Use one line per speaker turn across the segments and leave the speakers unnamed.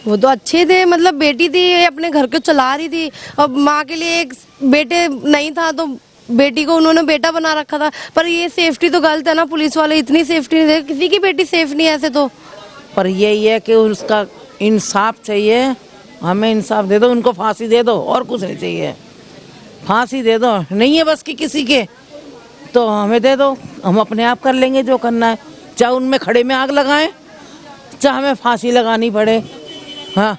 वो तो अच्छे थे, मतलब बेटी थी, ये अपने घर को चला रही थी। अब माँ के लिए एक बेटे नहीं था तो बेटी को उन्होंने बेटा बना रखा था। पर ये सेफ्टी तो गलत है ना, पुलिस वाले इतनी सेफ्टी नहीं दे, किसी की बेटी सेफ नहीं है ऐसे तो।
पर यही है कि उसका इंसाफ चाहिए, हमें इंसाफ दे दो, उनको फांसी दे दो और कुछ नहीं चाहिए। फांसी दे दो, नहीं है बस की किसी के तो हमें दे दो, हम अपने आप कर लेंगे जो करना है। चाहे उनमें खड़े में आग लगाएं, चाहे हमें फांसी लगानी पड़े। हाँ,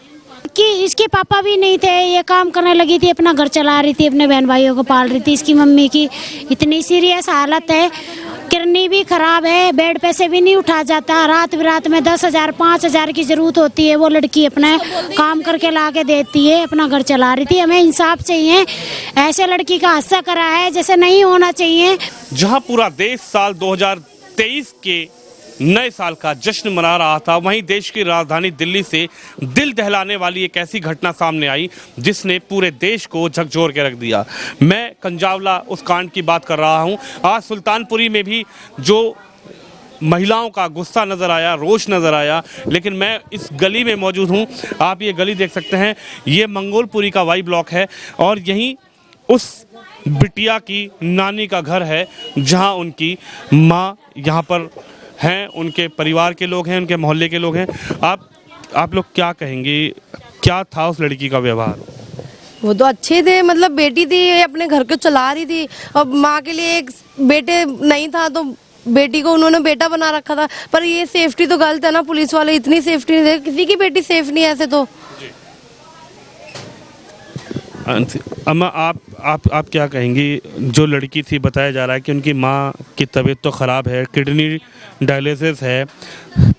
कि इसके पापा भी नहीं थे, ये काम करने लगी थी, अपना घर चला रही थी, अपने बहन भाइयों को पाल रही थी। इसकी मम्मी की इतनी सीरियस हालत है, किडनी भी खराब है, बेड पे से भी नहीं उठा जाता। रात में 10,000 5,000 की जरूरत होती है, वो लड़की अपना काम करके ला के देती है, अपना घर चला रही थी। हमें इंसाफ चाहिए, ऐसे लड़की का हादसा करा है जैसे नहीं होना चाहिए।
जहां पूरा देश साल 2023 के नए साल का जश्न मना रहा था, वहीं देश की राजधानी दिल्ली से दिल दहलाने वाली एक ऐसी घटना सामने आई जिसने पूरे देश को झकझोर के रख दिया। मैं कंजावला उस कांड की बात कर रहा हूं। आज सुल्तानपुरी में भी जो महिलाओं का गुस्सा नज़र आया, रोष नज़र आया, लेकिन मैं इस गली में मौजूद हूं। आप ये गली देख सकते हैं, ये मंगोलपुरी का वाई ब्लॉक है और यहीं उस बिटिया की नानी का घर है जहां उनकी माँ यहाँ पर हैं, उनके परिवार के लोग हैं, उनके मोहल्ले के लोग हैं। आप लोग क्या कहेंगे, क्या था उस लड़की का व्यवहार?
वो तो अच्छे थे, मतलब बेटी थी, ये अपने घर को चला रही थी। अब माँ के लिए एक बेटे नहीं था तो बेटी को उन्होंने बेटा बना रखा था। पर ये सेफ्टी तो गलत है ना, पुलिस वाले इतनी सेफ्टी नहीं दे, किसी की बेटी सेफ नहीं है ऐसे तो।
अम्मा, आप क्या कहेंगी? जो लड़की थी, बताया जा रहा है कि उनकी माँ की तबीयत तो ख़राब है, किडनी डायलिसिस है,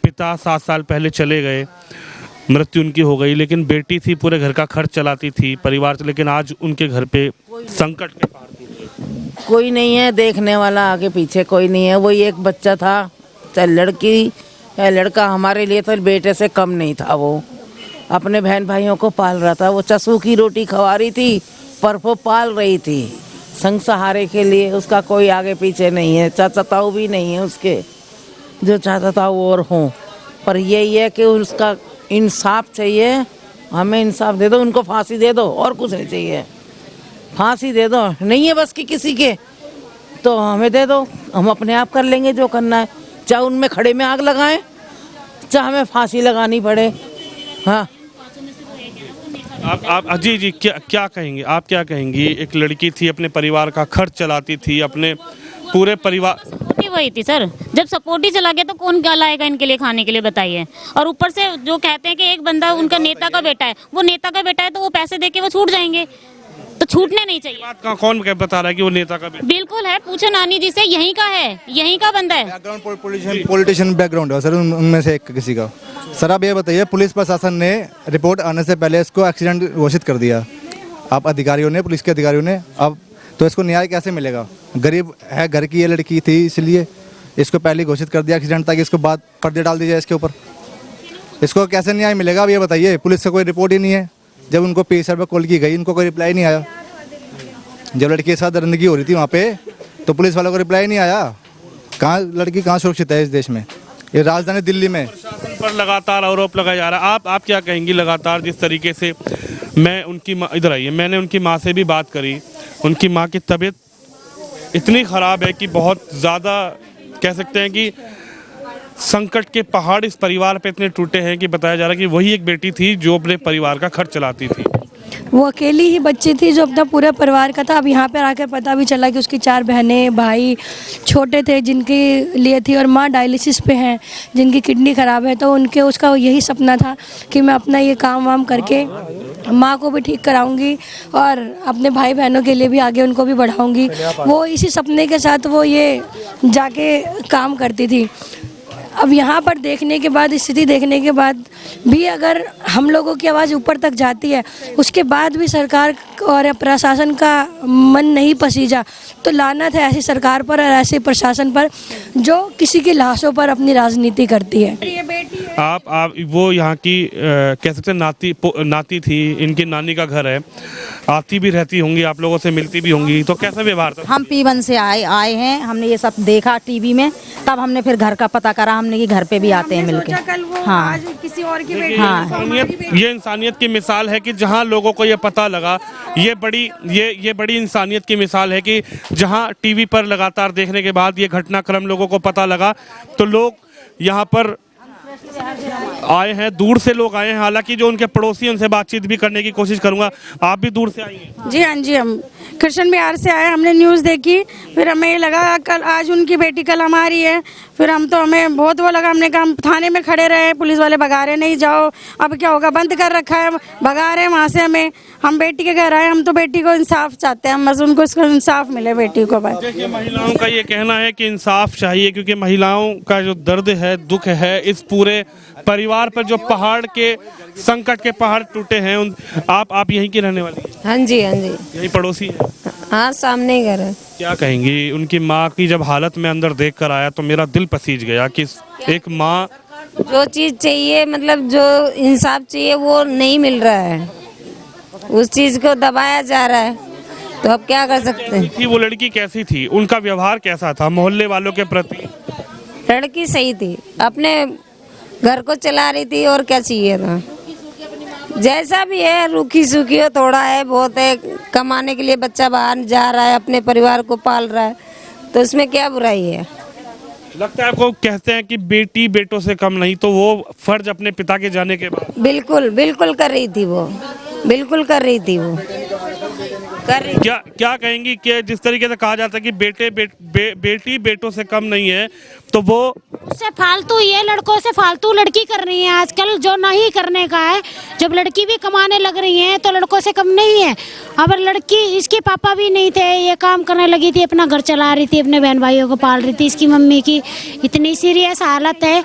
पिता 7 साल पहले चले गए, मृत्यु उनकी हो गई, लेकिन बेटी थी, पूरे घर का खर्च चलाती थी, परिवार से, लेकिन आज उनके घर पे संकट के पहाड़।
कोई नहीं है देखने वाला, आगे पीछे कोई नहीं है। वही एक बच्चा था, चाहे लड़की या लड़का, हमारे लिए तो बेटे से कम नहीं था। वो अपने बहन भाइयों को पाल रहा था, वो चसू की रोटी खवा रही थी पर वो पाल रही थी। संग सहारे के लिए उसका कोई आगे पीछे नहीं है, चाचा ताऊ भी नहीं है उसके, जो चाहता था वो और हों। पर यही है कि उसका इंसाफ चाहिए, हमें इंसाफ दे दो, उनको फांसी दे दो और कुछ नहीं चाहिए। फांसी दे दो, नहीं है बस की किसी के तो हमें दे दो, हम अपने आप कर लेंगे जो करना है। चाहे उनमें खड़े में आग लगाएं, चाहे हमें फांसी लगानी पड़े। हाँ,
आप जी क्या कहेंगे? आप क्या कहेंगी? एक लड़की थी, अपने परिवार का खर्च चलाती थी, अपने पूरे परिवार।
सपोर्टी वही थी सर, जब सपोर्टी चला गया तो कौन क्या लाएगा इनके लिए खाने के लिए, बताइए। और ऊपर से जो कहते हैं कि एक बंदा उनका नेता का बेटा है, वो नेता का बेटा है तो वो पैसे देके वो छूट जाएंगे, तो छूटने नहीं चाहिए।
बात का कौन बता रहा है कि वो नेता का बेटा?
बिल्कुल है, पूछो नानी जी से, यहीं का है, यहीं का बंदा है।
बैकग्राउंड पॉलिटिशियन बैकग्राउंड है सर उनमें से एक किसी का। सर आप ये बताइए, पुलिस प्रशासन ने रिपोर्ट आने से पहले इसको एक्सीडेंट घोषित कर दिया, आप अधिकारियों ने, पुलिस के अधिकारियों ने। अब तो इसको न्याय कैसे मिलेगा? गरीब है, घर की ये लड़की थी, इसलिए इसको पहले घोषित कर दिया एक्सीडेंट, ताकि इसको बाद पर्दे डाल दीजिए इसके ऊपर। इसको कैसे न्याय मिलेगा अब ये बताइए? पुलिस से कोई रिपोर्ट ही नहीं है। जब उनको PSR पर कॉल की गई, इनको कोई रिप्लाई नहीं आया। जब लड़की के साथ दरिंदगी हो रही थी वहाँ पे, तो पुलिस वालों को रिप्लाई नहीं आया। कहाँ लड़की कहाँ सुरक्षित है इस देश में, ये राजधानी दिल्ली में?
प्रशासन पर लगातार आरोप लगाया जा रहा है। आप क्या कहेंगी? लगातार जिस तरीके से मैं उनकी माँ, इधर आइए, मैंने उनकी माँ से भी बात करी, उनकी माँ की तबीयत इतनी ख़राब है कि बहुत ज़्यादा कह सकते हैं कि संकट के पहाड़ इस परिवार पे इतने टूटे हैं कि बताया जा रहा है कि वही एक बेटी थी जो अपने परिवार का खर्च चलाती थी।
वो अकेली ही बच्ची थी जो अपना पूरे परिवार का था। अब यहाँ पर आकर पता भी चला कि उसकी 4 बहनें भाई छोटे थे जिनके लिए थी, और माँ डायलिसिस पे हैं जिनकी किडनी ख़राब है। तो उनके उसका यही सपना था कि मैं अपना ये काम वाम करके माँ को भी ठीक कराऊंगी और अपने भाई बहनों के लिए भी आगे उनको भी बढ़ाऊंगी। वो इसी सपने के साथ वो ये जाके काम करती थी। अब यहाँ पर देखने के बाद, स्थिति देखने के बाद भी अगर हम लोगों की आवाज़ ऊपर तक जाती है, उसके बाद भी सरकार और प्रशासन का मन नहीं पसीजा, तो लानत है ऐसी सरकार पर और ऐसे प्रशासन पर जो किसी की लाशों पर अपनी राजनीति करती है।
आप वो यहाँ की कह सकते हैं नाती थी, इनकी नानी का घर है, आती भी रहती होंगी, आप लोगों से मिलती भी होंगी, तो कैसा व्यवहार था?
हम P1 से आए हैं, हमने ये सब देखा टीवी में, तब हमने फिर घर का पता करा, हमने कि घर पे भी आते हैं मिलके।
कल वो
हाँ,
आज किसी
और की बेटी
ये इंसानियत की मिसाल है कि जहां लोगों को ये पता लगा, ये बड़ी इंसानियत की मिसाल है कि जहां टीवी पर लगातार देखने के बाद ये घटनाक्रम लोगों को पता लगा तो लोग यहाँ पर आए हैं, दूर से लोग आए हैं। हालांकि जो उनके पड़ोसी उनसे बातचीत भी करने की कोशिश करूंगा। आप भी दूर से आई हैं?
जी हाँ जी, हम कृष्ण बिहार से आए, हमने न्यूज़ देखी, फिर हमें ये लगा कल आज उनकी बेटी कल हमारी है, फिर हमें बहुत वो लगा, हमने कहा थाने में खड़े रहे, पुलिस वाले भगा रहे नहीं जाओ, अब क्या होगा, बंद कर रखा है, भगा रहे हैं वहाँ से हम बेटी के घर आए, हम तो बेटी को इंसाफ चाहते हैं, हम बस उनको इंसाफ मिले बेटी को। भाई
देखिए, महिलाओं का ये कहना है कि इंसाफ चाहिए क्योंकि महिलाओं का जो दर्द है, दुख है, इस पूरे परिवार पर जो पहाड़ के संकट के पहाड़ टूटे हैं। आप यहीं की रहने वाली हैं?
हाँ जी, हाँ जी,
यही पड़ोसी है?
हाँ, सामने ही घर है।
क्या कहेंगी, उनकी माँ की जब हालत में अंदर देख कर आया तो मेरा दिल पसीज गया कि एक माँ,
जो चीज चाहिए, मतलब जो इंसाफ चाहिए वो नहीं मिल रहा है, उस चीज को दबाया जा रहा है, तो अब क्या कर सकते हैं।
थी वो लड़की कैसी थी, उनका व्यवहार कैसा था मोहल्ले वालों के प्रति?
लड़की सही थी, अपने घर को चला रही थी, और क्या चाहिए था। जैसा भी है, रूखी सूखी हो, थोड़ा है बहुत है, कमाने के लिए बच्चा बाहर जा रहा है, अपने परिवार को पाल रहा है, तो इसमें क्या बुराई है।
लगता है आपको, कहते हैं कि बेटी बेटों से कम नहीं, तो वो फर्ज अपने पिता के जाने के बाद
बिल्कुल बिल्कुल कर रही थी वो, बिल्कुल कर रही थी वो, कर रही।
क्या कहेंगी कि जिस तरीके से कहा जाता है कि बेटी बेटों से कम नहीं है, तो वो
उससे फालतू, ये लड़कों से फालतू लड़की कर रही है आजकल, जो नहीं करने का है। जब लड़की भी कमाने लग रही है तो लड़कों से कम नहीं है। अब लड़की, इसके पापा भी नहीं थे, ये काम करने लगी थी, अपना घर चला रही थी, अपने बहन भाइयों को पाल रही थी। इसकी मम्मी की इतनी सीरियस हालत है,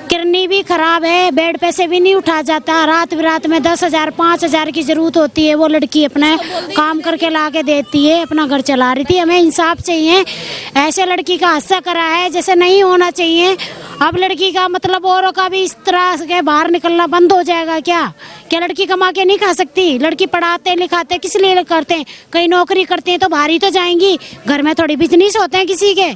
किडनी भी खराब है, बेड पे से भी नहीं उठा जाता, रात बिरात में 10,000 5,000 की जरूरत होती है, वो लड़की अपना काम करके ला के देती है, अपना घर चला रही थी। हमें इंसाफ चाहिए, ऐसे लड़की का हादसा करा है जैसे नहीं होना चाहिए। अब लड़की का मतलब औरों का भी इस तरह से बाहर निकलना बंद हो जाएगा क्या लड़की कमा के नहीं खा सकती? लड़की पढ़ाते लिखाते किस लिए करते हैं? कहीं नौकरी करते हैं तो बाहर ही तो जाएंगी, घर में थोड़ी बिजनेस होते हैं किसी के।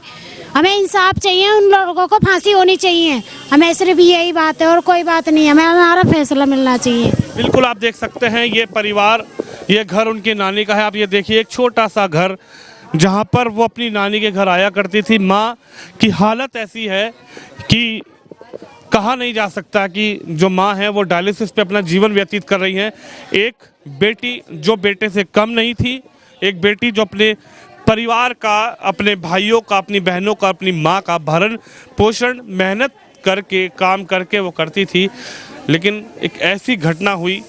हमें इंसाफ चाहिए, उन लोगों को फांसी होनी चाहिए। हमें सिर्फ यही बात है और कोई बात नहीं, हमें हमारा फैसला मिलना चाहिए।
बिल्कुल, आप देख सकते हैं ये परिवार, ये घर उनकी नानी का है। आप ये देखिए, एक छोटा सा घर जहां पर वो अपनी नानी के घर आया करती थी। माँ की हालत ऐसी है कि कहा नहीं जा सकता कि जो माँ है वो डायलिसिस पे अपना जीवन व्यतीत कर रही है। एक बेटी जो बेटे से कम नहीं थी, एक बेटी जो अपने परिवार का, अपने भाइयों का, अपनी बहनों का, अपनी माँ का भरण पोषण मेहनत करके, काम करके वो करती थी। लेकिन एक ऐसी घटना हुई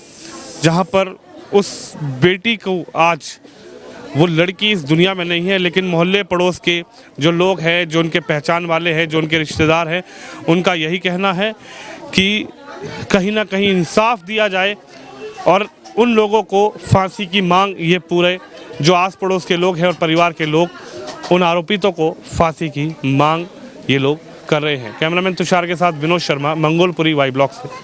जहाँ पर उस बेटी को आज, वो लड़की इस दुनिया में नहीं है, लेकिन मोहल्ले पड़ोस के जो लोग हैं, जो उनके पहचान वाले हैं, जो उनके रिश्तेदार हैं, उनका यही कहना है कि कहीं ना कहीं इंसाफ दिया जाए और उन लोगों को फांसी की मांग, ये पूरे जो आस पड़ोस के लोग हैं और परिवार के लोग, उन आरोपितों को फांसी की मांग ये लोग कर रहे हैं। कैमरामैन तुषार के साथ विनोद शर्मा, मंगोलपुरी वाई ब्लॉक से।